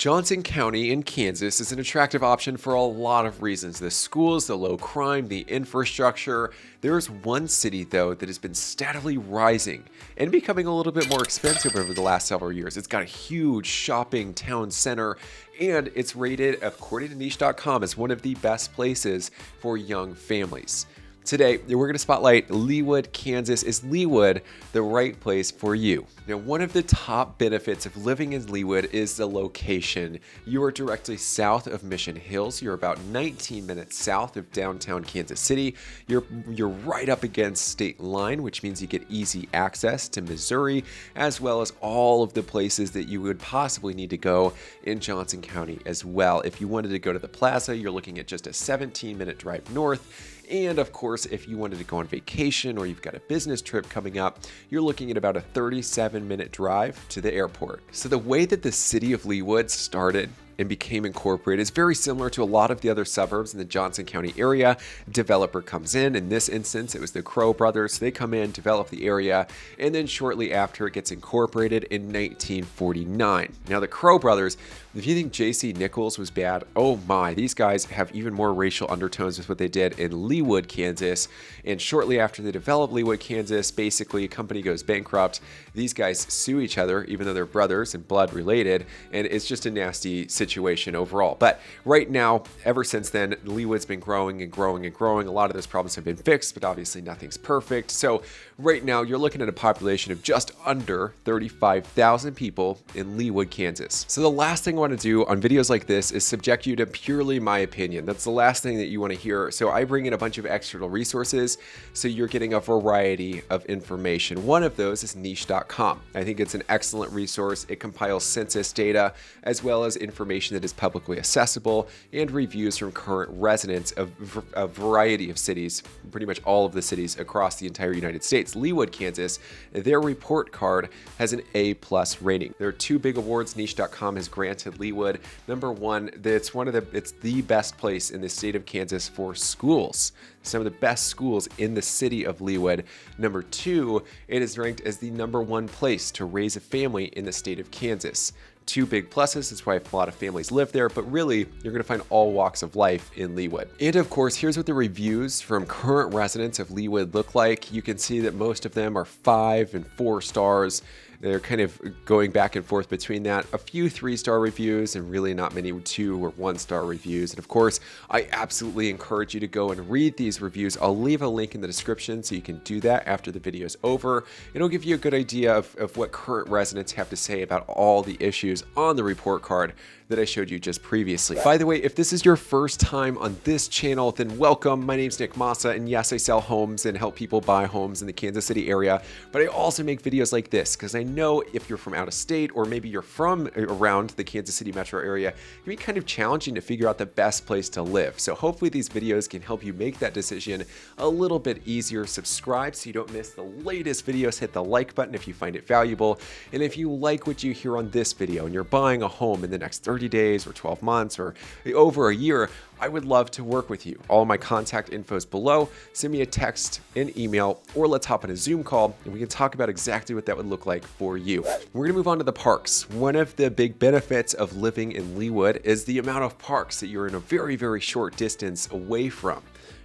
Johnson County in Kansas is an attractive option for a lot of reasons. The schools, the low crime, the infrastructure. There's one city, though, that has been steadily rising and becoming a little bit more expensive over the last several years. It's got a huge shopping town center, and it's rated, according to niche.com, as one of the best places for young families. Today, we're going to spotlight Leawood, Kansas. Is Leawood the right place for you? Now, one of the top benefits of living in Leawood is the location. You are directly south of Mission Hills. You're about 19 minutes south of downtown Kansas City. You're right up against state line, which means you get easy access to Missouri, as well as all of the places that you would possibly need to go in Johnson County as well. If you wanted to go to the plaza, you're looking at just a 17-minute drive north. And of course, if you wanted to go on vacation or you've got a business trip coming up, you're looking at about a 37-minute drive to the airport. So the way that the city of Leawood started and became incorporated is very similar to a lot of the other suburbs in the Johnson County area. Developer comes in this instance, it was the Crow brothers. They come in, develop the area, and then shortly after it gets incorporated in 1949. Now the Crow brothers, if you think J.C. Nichols was bad, oh my, these guys have even more racial undertones with what they did in Leawood, Kansas. And shortly after they develop Leawood, Kansas, basically a company goes bankrupt. These guys sue each other, even though they're brothers and blood related, and it's just a nasty situation overall. But right now, ever since then, Leawood's been growing and growing and growing. A lot of those problems have been fixed, but obviously nothing's perfect. So right now, you're looking at a population of just under 35,000 people in Leawood, Kansas. So the last thing I want to do on videos like this is subject you to purely my opinion. That's the last thing that you want to hear. So I bring in a bunch of external resources, so you're getting a variety of information. One of those is niche.com. I think it's an excellent resource. It compiles census data as well as information that is publicly accessible and reviews from current residents of a variety of cities, pretty much all of the cities across the entire United States. Leawood, Kansas, their report card has an A+ rating. There are two big awards niche.com has granted Leawood. Number one, it's the best place in the state of Kansas for schools. Some of the best schools in the city of Leawood. Number two, it is ranked as the #1 place to raise a family in the state of Kansas. Two big pluses. That's why a lot of families live there, but really you're going to find all walks of life in Leawood. And of course, here's what the reviews from current residents of Leawood look like. You can see that most of them are 5 and 4 stars. They're kind of going back and forth between that. A few 3-star reviews and really not many 2 or 1-star reviews. And of course, I absolutely encourage you to go and read these reviews. I'll leave a link in the description so you can do that after the video is over. It'll give you a good idea of what current residents have to say about all the issues on the report card that I showed you just previously. By the way, if this is your first time on this channel, then welcome. My name's Nick Massa, and yes, I sell homes and help people buy homes in the Kansas City area, but I also make videos like this because I know if you're from out of state or maybe you're from around the Kansas City metro area, it can be kind of challenging to figure out the best place to live. So hopefully these videos can help you make that decision a little bit easier. Subscribe so you don't miss the latest videos. Hit the like button if you find it valuable. And if you like what you hear on this video and you're buying a home in the next 30 days or 12 months or over a year, I would love to work with you. All my contact info is below. Send me a text, an email, or let's hop on a Zoom call and we can talk about exactly what that would look like for you. We're gonna move on to the parks. One of the big benefits of living in Leawood is the amount of parks that you're in a very, very short distance away from.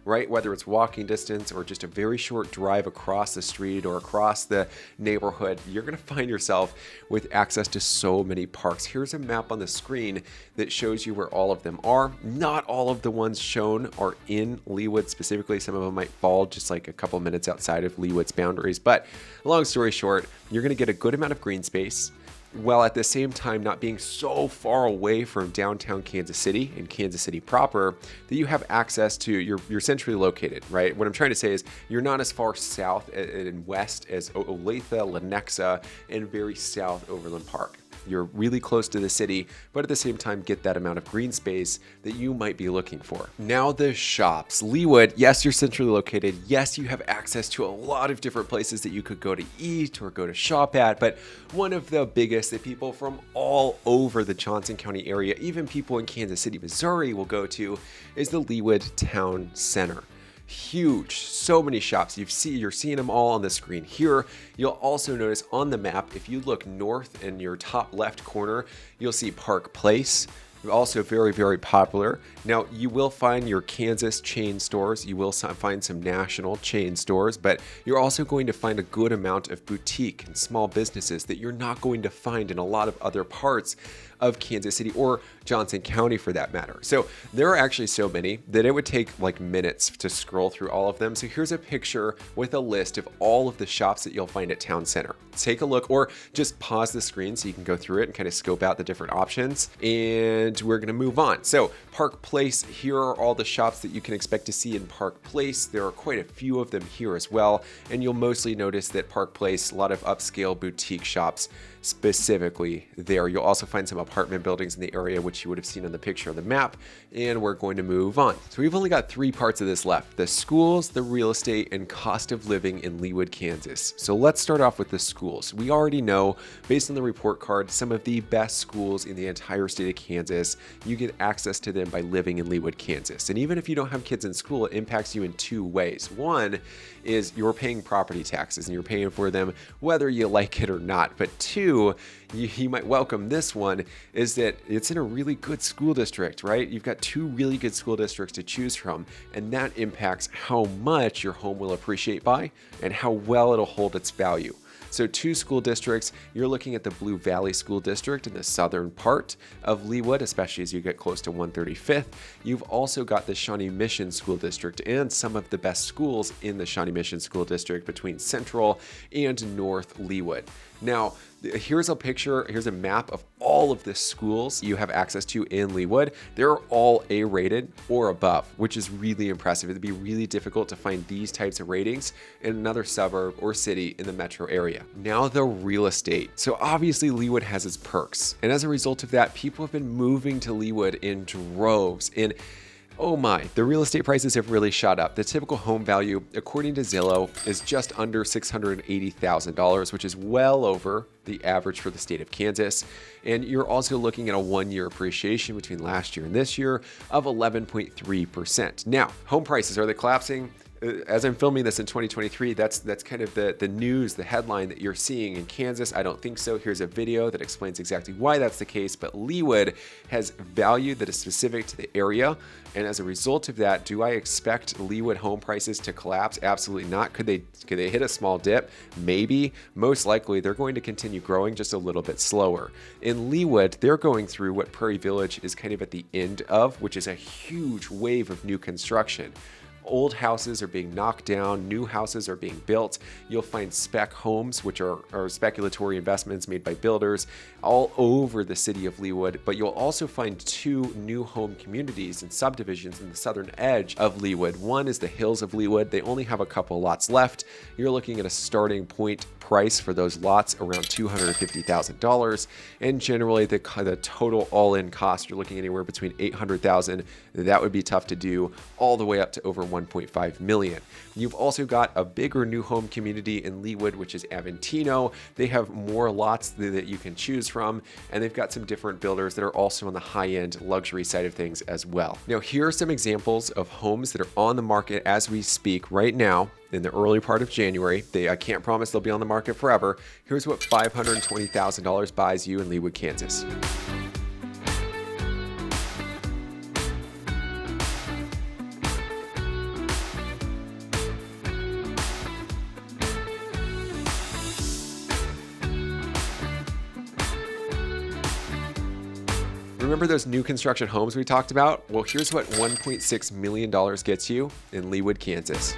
Right? Whether it's walking distance or just a very short drive across the street or across the neighborhood, you're going to find yourself with access to so many parks. Here's a map on the screen that shows you where all of them are. Not all of the ones shown are in Leawood specifically. Some of them might fall just like a couple minutes outside of Leawood's boundaries. But long story short, you're going to get a good amount of green space, while at the same time not being so far away from downtown Kansas City and Kansas City proper that you have access to, you're centrally located, right? What I'm trying to say is you're not as far south and west as Olathe, Lenexa, and very south Overland Park. You're really close to the city, but at the same time get that amount of green space that you might be looking for. Now the shops. Leawood, yes, you're centrally located. Yes, you have access to a lot of different places that you could go to eat or go to shop at, but one of the biggest that people from all over the Johnson County area, even people in Kansas City, Missouri, will go to is the Leawood Town Center. Huge, so many shops. You're seeing them all on the screen here. You'll also notice on the map, if you look north in your top left corner, you'll see Park Place. Also very, very popular. Now, you will find your Kansas chain stores. You will find some national chain stores, but you're also going to find a good amount of boutique and small businesses that you're not going to find in a lot of other parts of Kansas City or Johnson County for that matter. So there are actually so many that it would take like minutes to scroll through all of them. So here's a picture with a list of all of the shops that you'll find at Town Center. Take a look, or just pause the screen so you can go through it and kind of scope out the different options. And we're gonna move on. So Park Place, here are all the shops that you can expect to see in Park Place. There are quite a few of them here as well. And you'll mostly notice that Park Place, a lot of upscale boutique shops specifically there. You'll also find some apartment buildings in the area, which you would have seen on the picture on the map. And we're going to move on. So we've only got 3 parts of this left: the schools, the real estate, and cost of living in Leawood, Kansas. So let's start off with the schools. We already know, based on the report card, some of the best schools in the entire state of Kansas. You get access to them by living in Leawood, Kansas. And even if you don't have kids in school, it impacts you in 2 ways. One is you're paying property taxes and you're paying for them whether you like it or not. But 2, you might welcome this one, is that it's in a really good school district, right? You've got 2 really good school districts to choose from, and that impacts how much your home will appreciate by and how well it'll hold its value. So 2 school districts, you're looking at the Blue Valley School District in the southern part of Leawood, especially as you get close to 135th. You've also got the Shawnee Mission School District and some of the best schools in the Shawnee Mission School District between Central and North Leawood. Now, here's a map of all of the schools you have access to in Leawood. They're all A-rated or above, which is really impressive. It'd be really difficult to find these types of ratings in another suburb or city in the metro area. Now, the real estate. So obviously Leawood has its perks, and as a result of that, people have been moving to Leawood in droves. And oh my, the real estate prices have really shot up. The typical home value, according to Zillow, is just under $680,000, which is well over the average for the state of Kansas. And you're also looking at a 1-year appreciation between last year and this year of 11.3%. Now, home prices, are they collapsing? As I'm filming this in 2023, that's kind of the news, the headline that you're seeing in Kansas. I don't think so. Here's a video that explains exactly why that's the case. But Leawood has value that is specific to the area. And as a result of that, do I expect Leawood home prices to collapse? Absolutely not. Could they hit a small dip? Maybe. Most likely, they're going to continue growing just a little bit slower. In Leawood, they're going through what Prairie Village is kind of at the end of, which is a huge wave of new construction. Old houses are being knocked down, new houses are being built. You'll find spec homes, which are speculatory investments made by builders all over the city of Leawood, but you'll also find 2 new home communities and subdivisions in the southern edge of Leawood. One is the Hills of Leawood. They only have a couple lots left. You're looking at a starting point price for those lots around $250,000, and generally the total all-in cost, you're looking anywhere between $800,000. That would be tough to do, all the way up to over $1.5 million. You've also got a bigger new home community in Leawood, which is Aventino. They have more lots that you can choose from, and they've got some different builders that are also on the high-end luxury side of things as well. Now, here are some examples of homes that are on the market as we speak right now in the early part of January. I can't promise they'll be on the market forever. Here's what $520,000 buys you in Leawood, Kansas. Remember those new construction homes we talked about? Well, here's what $1.6 million gets you in Leawood, Kansas.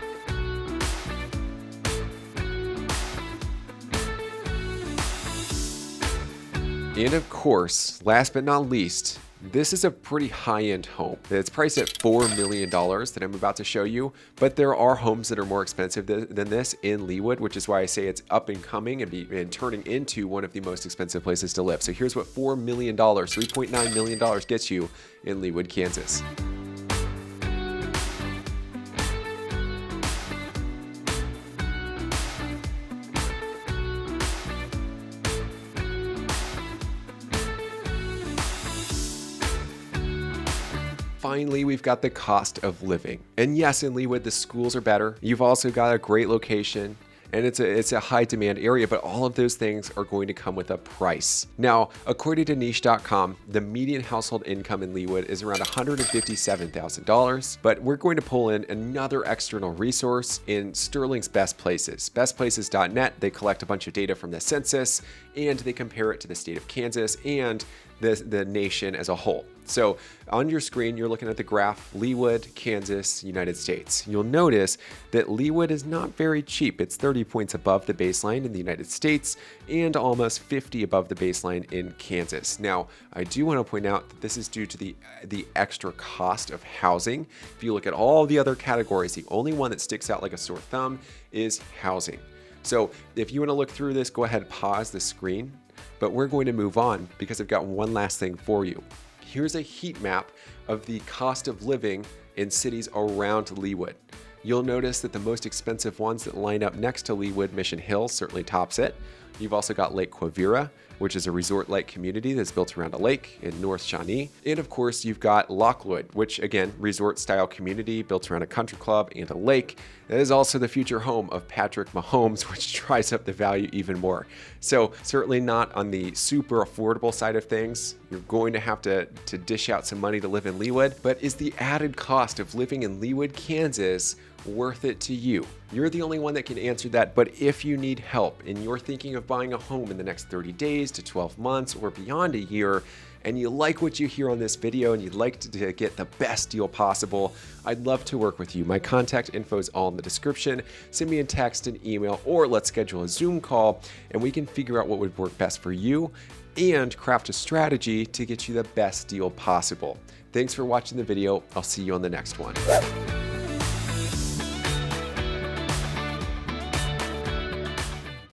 And of course, last but not least, this is a pretty high-end home. It's priced at $4 million that I'm about to show you, but there are homes that are more expensive than this in Leawood, which is why I say it's up and coming and turning into one of the most expensive places to live. So here's what $4 million, $3.9 million gets you in Leawood, Kansas. finally, we've got the cost of living. And yes, in Leawood, the schools are better. You've also got a great location. And it's a high demand area, but all of those things are going to come with a price. Now, according to niche.com, the median household income in Leawood is around $157,000, but we're going to pull in another external resource in Sterling's Best Places. Bestplaces.net, they collect a bunch of data from the census and they compare it to the state of Kansas and the nation as a whole. So on your screen, you're looking at the graph, Leawood, Kansas, United States. You'll notice that Leawood is not very cheap. It's 30 points above the baseline in the United States and almost 50 above the baseline in Kansas. Now, I do want to point out that this is due to the extra cost of housing. If you look at all the other categories, the only one that sticks out like a sore thumb is housing. So if you want to look through this, go ahead and pause the screen. But we're going to move on because I've got one last thing for you. Here's a heat map of the cost of living in cities around Leawood. You'll notice that the most expensive ones that line up next to Leawood, Mission Hill, certainly tops it. You've also got Lake Quivira, which is a resort-like community that's built around a lake in North Shawnee. And of course, you've got Lockwood, which again, resort-style community built around a country club and a lake. That is also the future home of Patrick Mahomes, which drives up the value even more. So certainly not on the super affordable side of things. You're going to have to dish out some money to live in Leawood, but is the added cost of living in Leawood, Kansas worth it to you? You're the only one that can answer that, but if you need help and you're thinking of buying a home in the next 30 days to 12 months or beyond a year, and you like what you hear on this video and you'd like to get the best deal possible, I'd love to work with you. My contact info is all in the description. Send me a text, an email, or let's schedule a Zoom call and we can figure out what would work best for you and craft a strategy to get you the best deal possible. Thanks for watching the video. I'll see you on the next one.